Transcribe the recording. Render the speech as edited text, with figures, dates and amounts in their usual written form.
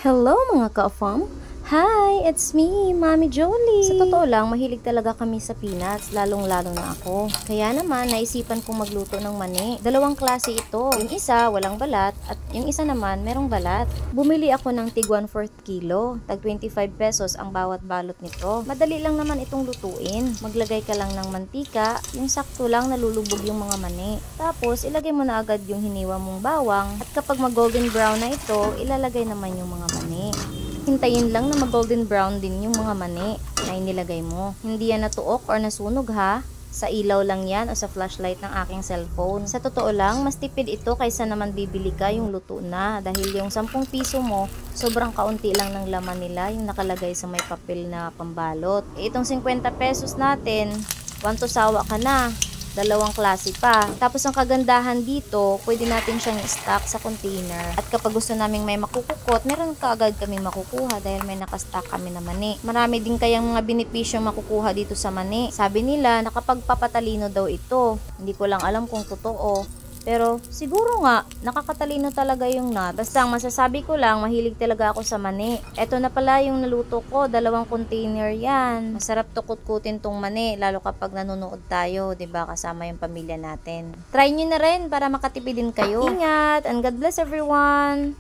Hello mga ka-fam! Hi! It's me, Mami Jolie! Sa totoo lang, mahilig talaga kami sa peanuts, lalong-lalo na ako. Kaya naman, naisipan kong magluto ng mani. Dalawang klase ito. Yung isa, walang balat, at yung isa naman, merong balat. Bumili ako ng tig 1/4 kilo. Tag 25 pesos ang bawat balot nito. Madali lang naman itong lutuin. Maglagay ka lang ng mantika, yung sakto lang nalulubog yung mga mani. Tapos, ilagay mo na agad yung hiniwa mong bawang. At kapag mag-golden brown na ito, ilalagay naman yung mga mani. Hintayin lang na mag-golden brown din yung mga mani na inilagay mo. Hindi yan natuok or nasunog ha. Sa ilaw lang yan o sa flashlight ng aking cellphone. Sa totoo lang, mas tipid ito kaysa naman bibili ka yung luto na. Dahil yung 10 piso mo, sobrang kaunti lang ng laman nila yung nakalagay sa may papel na pambalot. Itong 50 pesos natin, 1 to sawa ka na. Dalawang klase pa. Tapos ang kagandahan dito, pwede natin siyang i-stock sa container. At kapag gusto naming may makukukot, meron kaagad kami makukuha dahil may nakastock kami na mani. Marami din kayang mga benepisyo makukuha dito sa mani. Sabi nila, nakapagpapatalino daw ito. Hindi ko lang alam kung totoo. Pero siguro nga, nakakatalino talaga yung nut. Basta ang masasabi ko lang, mahilig talaga ako sa mani. Eto na pala yung naluto ko, 2 container yan. Masarap tukot-kutin tong mani, lalo kapag nanonood tayo, 'di ba, kasama yung pamilya natin. Try nyo na rin para makatipid din kayo. Ingat, and God bless everyone!